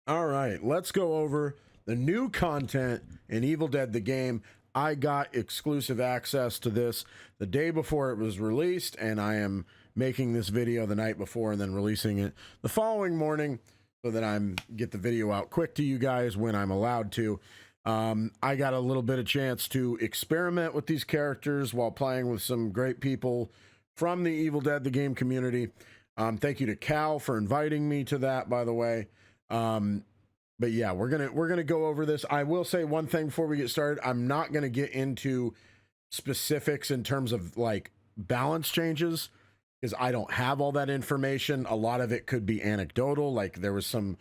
All right, let's go over the new content in Evil Dead the game. I got exclusive access to this the day before it was released, and I am making this video the night before and then releasing it the following morning so that I get the video out quick to you guys when I'm allowed to. I got a little bit of chance to experiment with these characters while playing with some great people from the Evil Dead the game community. Thank you to Cal for inviting me to that, by the way. But yeah, we're gonna go over this. I will say one thing before we get started. I'm not gonna get into specifics in terms of like balance changes because I don't have all that information. A lot of it could be anecdotal. Like there was some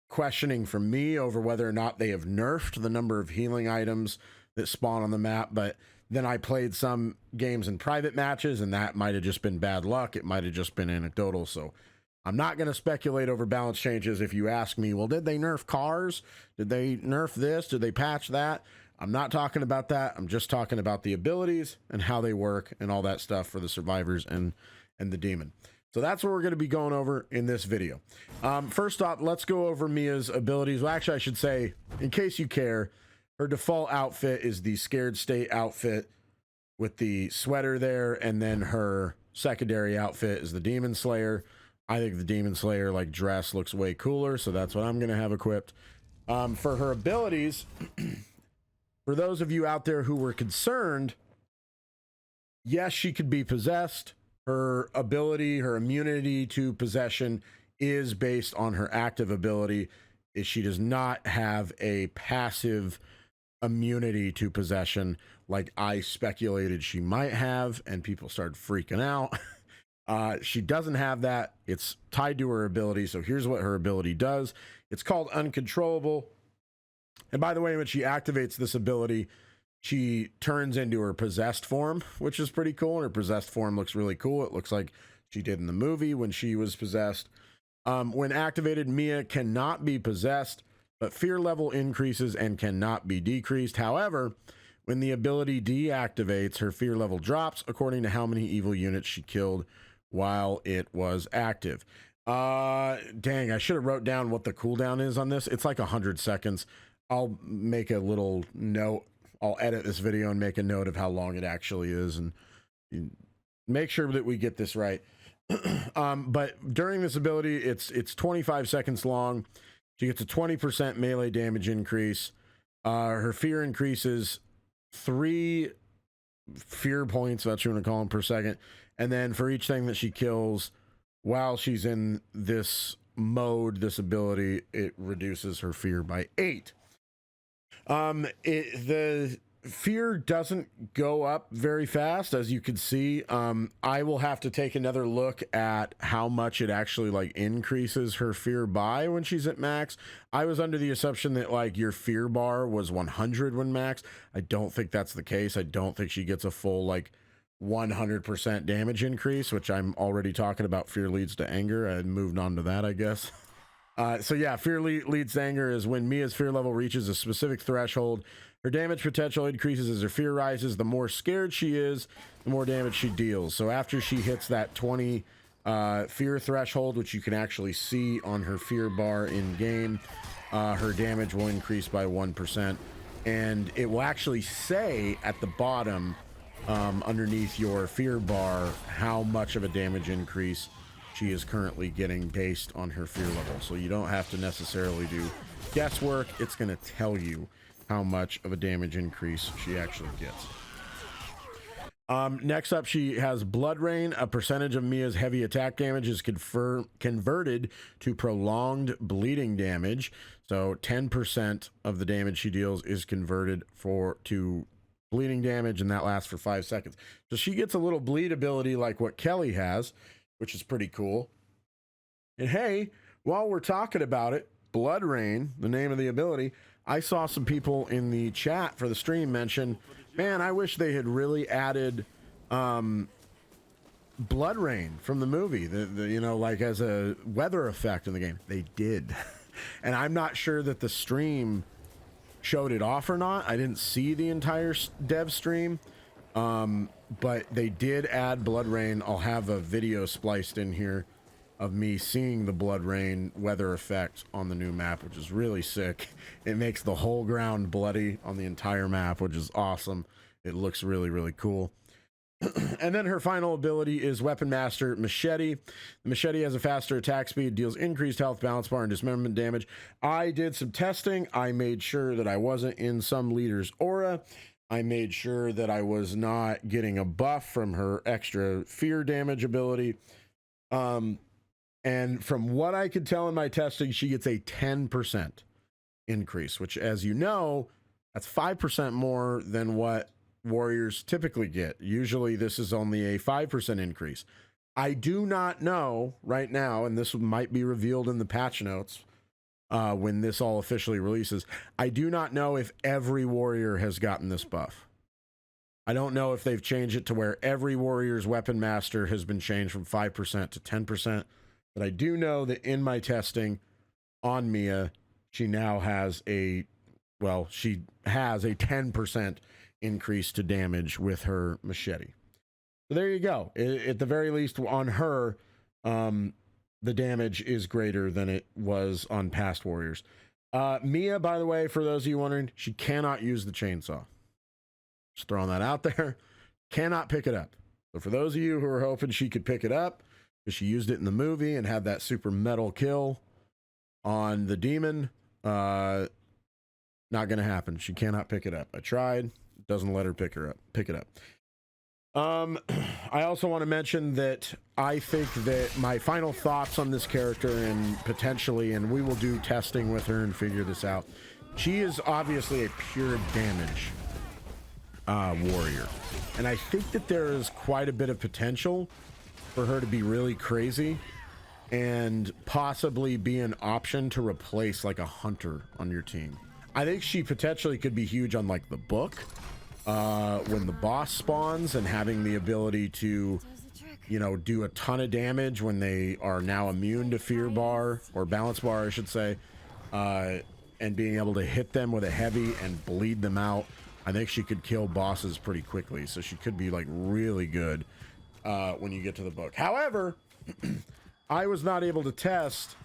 questioning from me over whether or not they have nerfed the number of healing items that spawn on the map, but then I played some games in private matches and that might have just been bad luck. It might have just been anecdotal. So I'm not going to speculate over balance changes. If you ask me, well, did they nerf cars? Did they nerf this? Did they patch that? I'm not talking about that. I'm just talking about the abilities and how they work and all that stuff for the survivors and the demon. So that's what we're going to be going over in this video. First off, let's go over Mia's abilities. Well, actually, I should say, in case you care, her default outfit is the Scared State outfit with the sweater there, and then her secondary outfit is the Demon Slayer. I think the Demon Slayer like dress looks way cooler, so that's what I'm going to have equipped. For her abilities, for those of you out there who were concerned, yes, she could be possessed. Her ability, her immunity to possession is based on her active ability. She does not have a passive immunity to possession like I speculated she might have, and people started freaking out. She doesn't have that. It's tied to her ability. So here's what her ability does. It's called Uncontrollable. And by the way, when she activates this ability, she turns into her possessed form, which is pretty cool. And her possessed form looks really cool. It looks like she did in the movie when she was possessed. When activated, Mia cannot be possessed, but fear level increases and cannot be decreased. However, when the ability deactivates, her fear level drops according to how many evil units she killed while it was active. Dang, I should have wrote down what the cooldown is on this. It's like 100 seconds. I'll make a little note. I'll edit this video and make a note of how long it actually is and make sure that we get this right. But during this ability, it's 25 seconds long. She gets a 20% melee damage increase. Her fear increases 3 fear points, that's what you want to call them, per second. And then for each thing that she kills while she's in this mode, this ability, it reduces her fear by 8. The fear doesn't go up very fast, as you can see. I will have to take another look at how much it actually like increases her fear by when she's at max. I was under the assumption that like your fear bar was 100 when max. I don't think that's the case. I don't think she gets a full like 100% damage increase, which I'm already talking about. Fear leads to anger. I moved on to that, I guess. So yeah, fear leads to anger is when Mia's fear level reaches a specific threshold. Her damage potential increases as her fear rises. The more scared she is, the more damage she deals. So after she hits that 20 fear threshold, which you can actually see on her fear bar in game, her damage will increase by 1%. And it will actually say at the bottom, underneath your fear bar, how much of a damage increase she is currently getting based on her fear level. So you don't have to necessarily do guesswork. It's going to tell you how much of a damage increase she actually gets. Next up, she has Blood Rain. A percentage of Mia's heavy attack damage is converted to prolonged bleeding damage. So 10% of the damage she deals is converted to bleeding damage, and that lasts for 5 seconds. So she gets a little bleed ability like what Kelly has, which is pretty cool. And hey, while we're talking about it, Blood Rain, the name of the ability, I saw some people in the chat for the stream mention, man, I wish they had really added Blood Rain from the movie, you know, like as a weather effect in the game. They did. And I'm not sure that the stream showed it off or not. I didn't see the entire dev stream. But they did add Blood Rain. I'll have a video spliced in here of me seeing the blood rain weather effect on the new map, which is really sick. It makes the whole ground bloody on the entire map, which is awesome. It looks really, really cool. And then her final ability is Weapon Master Machete. The machete has a faster attack speed, deals increased health, balance bar, and dismemberment damage. I did some testing. I made sure that I wasn't in some leader's aura. I made sure that I was not getting a buff from her extra fear damage ability. And from what I could tell in my testing, she gets a 10% increase, which, as you know, that's 5% more than what warriors typically get. Usually this is only a 5% increase. I do not know right now, and this might be revealed in the patch notes when this all officially releases. I do not know if every warrior has gotten this buff. I don't know if they've changed it to where every warrior's weapon master has been changed from 5% to 10%. But I do know that in my testing on Mia, she now has a 10% increase to damage with her machete. So there you go. At the very least, on her, the damage is greater than it was on past warriors. Mia, by the way, for those of you wondering, she cannot use the chainsaw. Just throwing that out there. Cannot pick it up. So for those of you who are hoping she could pick it up, because she used it in the movie and had that super metal kill on the demon, not going to happen. She cannot pick it up. I tried. Doesn't let her pick it up. I also want to mention that I think that my final thoughts on this character, and potentially, and we will do testing with her and figure this out. She is obviously a pure damage warrior, and I think that there is quite a bit of potential for her to be really crazy and possibly be an option to replace like a hunter on your team. I think she potentially could be huge on like the book when the boss spawns, and having the ability to, you know, do a ton of damage when they are now immune to fear bar, or balance bar I should say, and being able to hit them with a heavy and bleed them out. I think she could kill bosses pretty quickly, so she could be like really good when you get to the book. However, I was not able to test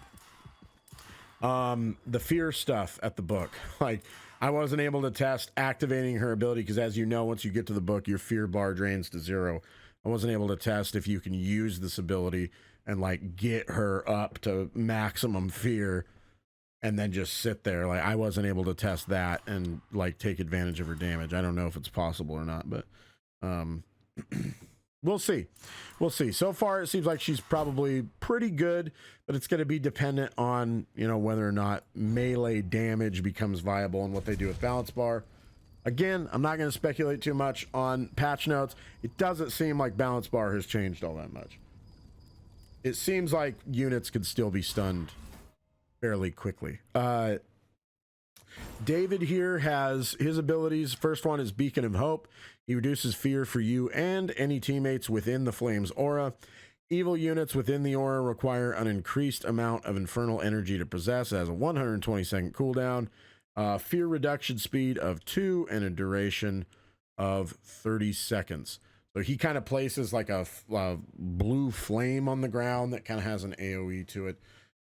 the fear stuff at the book. Like, I wasn't able to test activating her ability, because as you know, once you get to the book, your fear bar drains to 0. I wasn't able to test if you can use this ability and like get her up to maximum fear and then just sit there. Like, I wasn't able to test that and like take advantage of her damage. I don't know if it's possible or not, but we'll see. We'll see. So far, it seems like she's probably pretty good, but it's going to be dependent on, you know, whether or not melee damage becomes viable and what they do with balance bar. Again, I'm not going to speculate too much on patch notes. It doesn't seem like balance bar has changed all that much. It seems like units could still be stunned fairly quickly. David here has his abilities. First one is Beacon of Hope. He reduces fear for you and any teammates within the Flames aura. Evil units within the aura require an increased amount of infernal energy to possess. It has a 120-second cooldown, fear reduction speed of 2, and a duration of 30 seconds. So he kind of places like a blue flame on the ground that kind of has an AoE to it,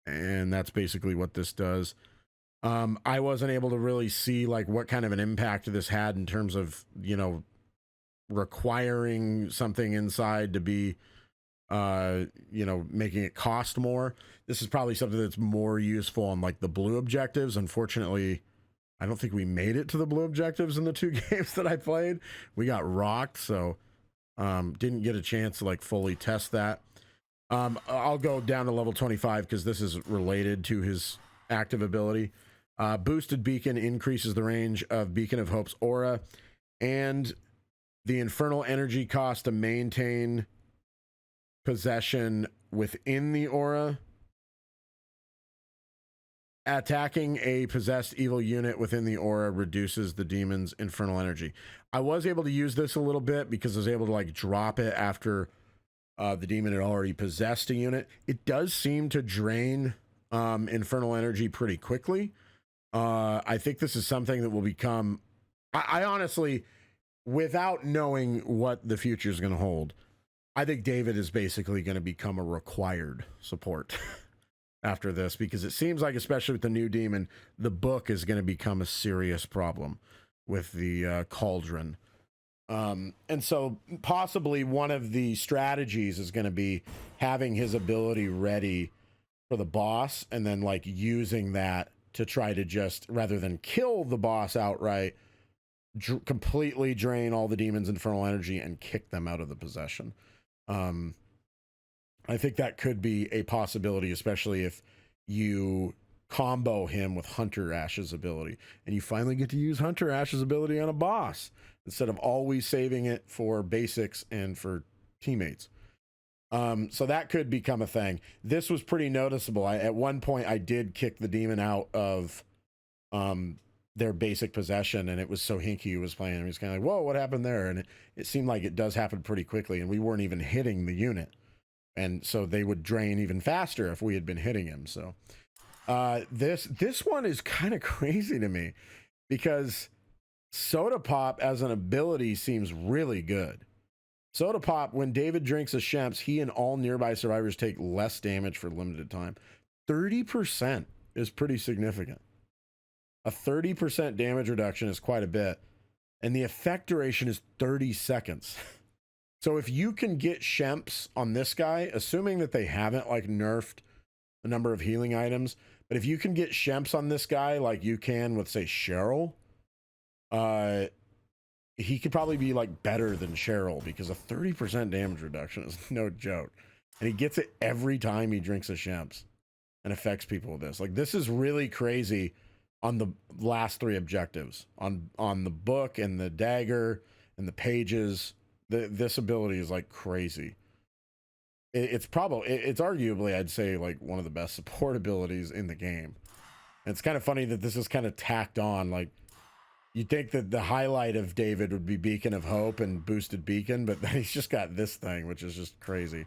and that's basically what this does. I wasn't able to really see like what kind of an impact this had in terms of, you know, requiring something inside to be, you know, making it cost more. This is probably something that's more useful on like the blue objectives. Unfortunately, I don't think we made it to the blue objectives in the 2 games that I played. We got rocked, so didn't get a chance to like fully test that. I'll go down to level 25 because this is related to his active ability. Boosted Beacon increases the range of Beacon of Hope's aura and the infernal energy cost to maintain possession within the aura. Attacking a possessed evil unit within the aura reduces the demon's infernal energy. I was able to use this a little bit because I was able to like drop it after the demon had already possessed a unit. It does seem to drain infernal energy pretty quickly. I think this is something that will become, I honestly, without knowing what the future is going to hold, I think David is basically going to become a required support after this, because it seems like, especially with the new demon, the book is going to become a serious problem with the Cauldron. And so possibly one of the strategies is going to be having his ability ready for the boss, and then like using that to try to just, rather than kill the boss outright, completely drain all the demon's infernal energy and kick them out of the possession. I think that could be a possibility, especially if you combo him with Hunter Ash's ability, and you finally get to use Hunter Ash's ability on a boss instead of always saving it for basics and for teammates. So that could become a thing. This was pretty noticeable. At one point I did kick the demon out of their basic possession, and it was so Hinky who was playing, and he was kind of like, whoa, what happened there? And it seemed like it does happen pretty quickly, and we weren't even hitting the unit, and so they would drain even faster if we had been hitting him. So this one is kind of crazy to me, because Soda Pop as an ability seems really good. Soda Pop, when David drinks a Shemps, he and all nearby survivors take less damage for limited time. 30% is pretty significant. A 30% damage reduction is quite a bit, and the effect duration is 30 seconds. So if you can get Shemps on this guy, assuming that they haven't like nerfed the number of healing items, but if you can get Shemps on this guy like you can with, say, Cheryl, he could probably be like better than Cheryl, because a 30% damage reduction is no joke, and he gets it every time he drinks a Shemps and affects people with this. Like, this is really crazy on the last three objectives, on the book and the dagger and the pages. This ability is like crazy. It's arguably, I'd say, like one of the best support abilities in the game. And it's kind of funny that this is kind of tacked on. Like, you'd think that the highlight of David would be Beacon of Hope and Boosted Beacon, but then he's just got this thing, which is just crazy.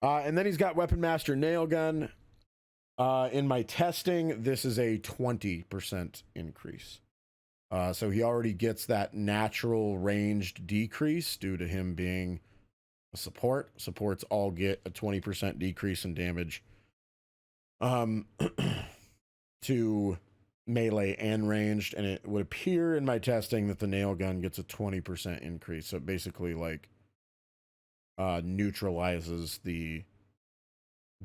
And then he's got Weapon Master Nail Gun. In my testing, this is a 20% increase. So he already gets that natural ranged decrease due to him being a support. Supports all get a 20% decrease in damage to melee and ranged, and it would appear in my testing that the nail gun gets a 20% increase. So it basically like neutralizes the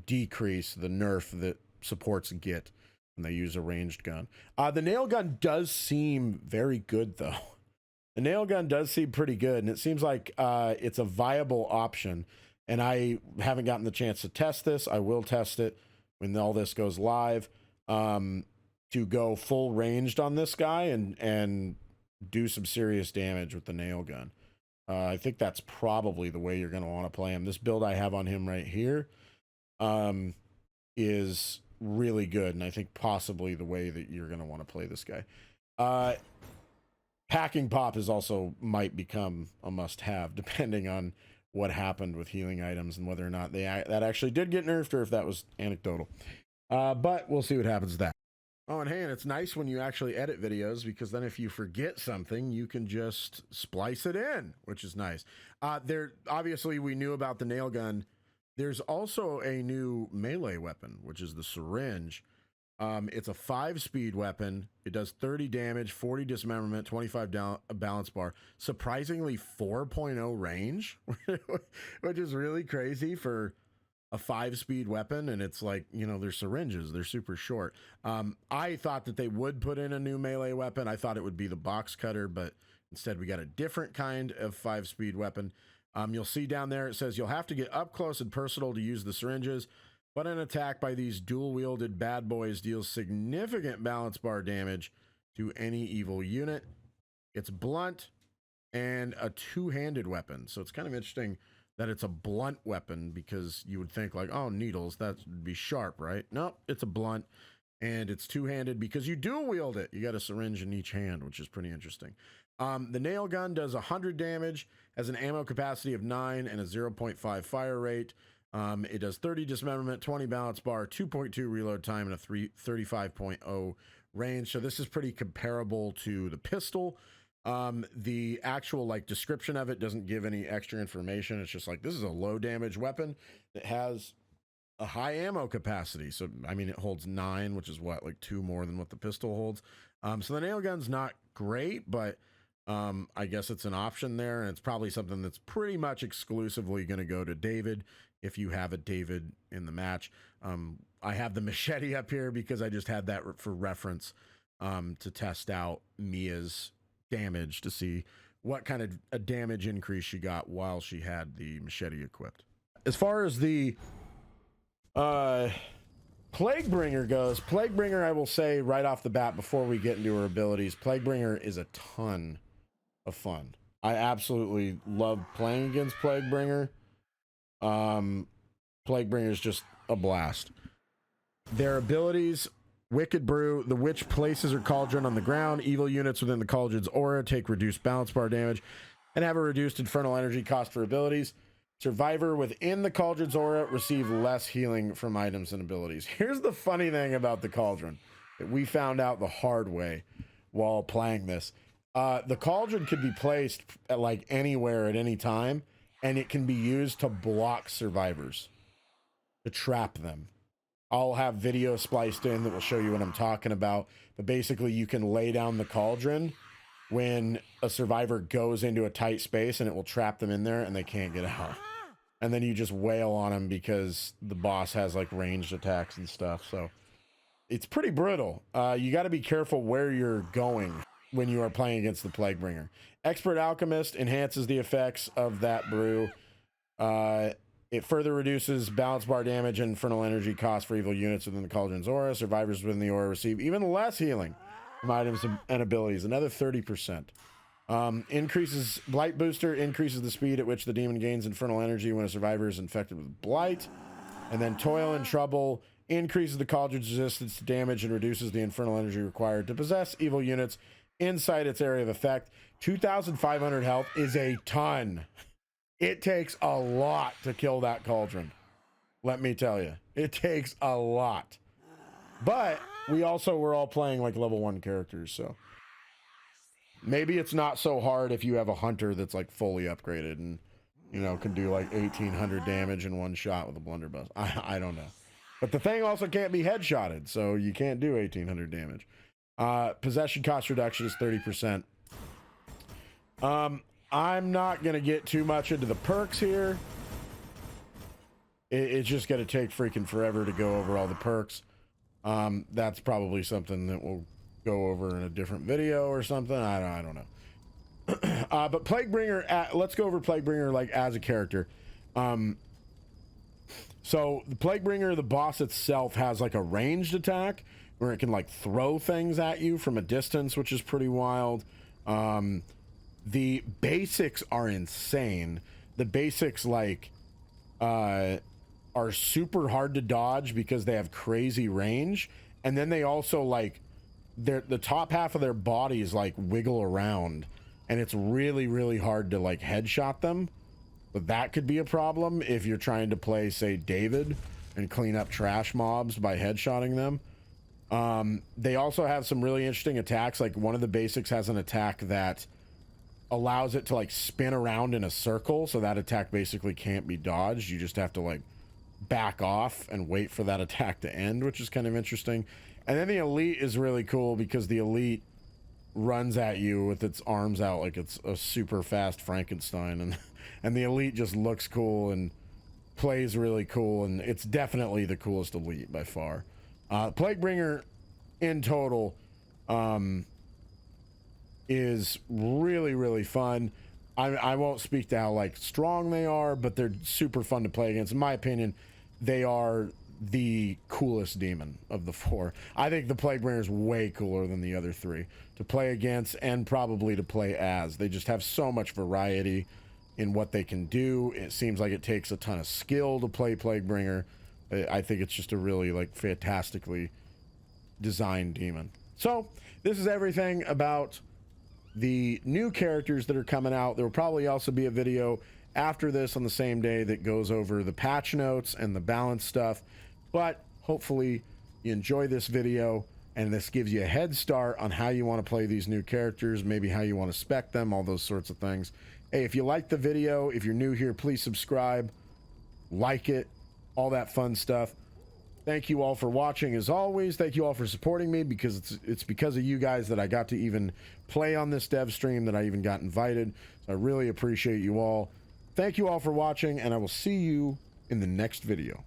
decrease, the nerf that supports get when they use a ranged gun. The nail gun does seem very good, though. The nail gun does seem pretty good, and it seems like it's a viable option. And I haven't gotten the chance to test this. I will test it when all this goes live, to go full ranged on this guy and do some serious damage with the nail gun. I think that's probably the way you're going to want to play him. This build I have on him right here is really good, and I think possibly the way that you're going to want to play this guy. Packing Pop is also might become a must-have, depending on what happened with healing items and whether or not that actually did get nerfed, or if that was anecdotal. But we'll see what happens with that. Oh, and hey, and it's nice when you actually edit videos, because then if you forget something, you can just splice it in, which is nice. Obviously, we knew about the nail gun. There's also a new melee weapon, which is the Syringe. It's a 5-speed weapon. It does 30 damage, 40 dismemberment, 25 balance bar. Surprisingly, 4.0 range, which is really crazy for a 5-speed weapon. And it's like, you know, they're syringes. They're super short. I thought that they would put in a new melee weapon. I thought it would be the box cutter, but instead we got a different kind of 5-speed weapon. You'll see down there, it says you'll have to get up close and personal to use the syringes, but an attack by these dual-wielded bad boys deals significant balance bar damage to any evil unit. It's blunt and a two-handed weapon. So it's kind of interesting that it's a blunt weapon, because you would think like, oh, needles, that would be sharp, right? Nope, it's a blunt, and it's two-handed because you dual-wield it. You got a syringe in each hand, which is pretty interesting. The nail gun does 100 damage, has an ammo capacity of 9 and a 0.5 fire rate. It does 30 dismemberment, 20 balance bar, 2.2 reload time, and a 35.0 range. So this is pretty comparable to the pistol. The actual like description of it doesn't give any extra information. It's just like, this is a low damage weapon that has a high ammo capacity. So I mean, it holds 9, which is what, like 2 more than what the pistol holds. So the nail gun's not great, but I guess it's an option there, and it's probably something that's pretty much exclusively going to go to David if you have a David in the match. I have the machete up here because I just had that for reference to test out Mia's damage to see what kind of a damage increase she got while she had the machete equipped. As far as the Plaguebringer goes, Plaguebringer, I will say right off the bat before we get into her abilities, Plaguebringer is a ton of fun. I absolutely love playing against Plaguebringer. Plaguebringer is just a blast. Their abilities: Wicked Brew. The witch places her cauldron on the ground. Evil units within the cauldron's aura take reduced balance bar damage and have a reduced infernal energy cost for abilities. Survivor within the cauldron's aura receive less healing from items and abilities. Here's the funny thing about the cauldron that we found out the hard way while playing this. The cauldron could be placed at like anywhere at any time, and it can be used to block survivors, to trap them. I'll have video spliced in that will show you what I'm talking about. But basically, you can lay down the cauldron when a survivor goes into a tight space, and it will trap them in there, and they can't get out. And then you just wail on them because the boss has like ranged attacks and stuff. So it's pretty brutal. You got to be careful where you're going when you are playing against the Plaguebringer. Expert Alchemist enhances the effects of that brew. It further reduces balance bar damage and infernal energy cost for evil units within the cauldron's aura. Survivors within the aura receive even less healing from items and abilities, another 30%. Increases Blight Booster, increases the speed at which the demon gains infernal energy when a survivor is infected with Blight. And then Toil and Trouble increases the cauldron's resistance to damage and reduces the infernal energy required to possess evil units inside its area of effect. 2,500 health is a ton. It takes a lot to kill that cauldron. Let me tell you, it takes a lot. But we also were all playing like level 1 characters, so maybe it's not so hard if you have a hunter that's like fully upgraded and, you know, can do like 1,800 damage in one shot with a blunderbuss. I don't know. But the thing also can't be headshotted, so you can't do 1,800 damage. Possession cost reduction is 30%. I'm not going to get too much into the perks here. It's just going to take freaking forever to go over all the perks. That's probably something that we'll go over in a different video or something. I don't know. But Plaguebringer, let's go over Plaguebringer like as a character. So the Plaguebringer, the boss itself, has like a ranged attack where it can like throw things at you from a distance, which is pretty wild. The basics are insane. The basics like are super hard to dodge because they have crazy range, and then they also like the top half of their bodies like wiggle around, and it's really, really hard to like headshot them. But that could be a problem if you're trying to play, say, David and clean up trash mobs by headshotting them. They also have some really interesting attacks. Like one of the basics has an attack that allows it to like spin around in a circle, so that attack basically can't be dodged. You just have to like back off and wait for that attack to end, which is kind of interesting. And then the elite is really cool because the elite runs at you with its arms out like it's a super fast Frankenstein, and the elite just looks cool and plays really cool, and it's definitely the coolest elite by far. Plaguebringer in total is really, really fun. I won't speak to how like strong they are, but they're super fun to play against. In my opinion, they are the coolest demon of the 4. I think the Plaguebringer is way cooler than the other 3 to play against and probably to play as. They just have so much variety in what they can do. It seems like it takes a ton of skill to play Plaguebringer. I think it's just a really like fantastically designed demon. So this is everything about the new characters that are coming out. There will probably also be a video after this on the same day that goes over the patch notes and the balance stuff. But hopefully you enjoy this video and this gives you a head start on how you want to play these new characters, maybe how you want to spec them, all those sorts of things. Hey, if you like the video, if you're new here, please subscribe, like it, all that fun stuff. Thank you all for watching. As always, thank you all for supporting me, because it's because of you guys that I got to even play on this dev stream, that I even got invited. So I really appreciate you all. Thank you all for watching, and I will see you in the next video.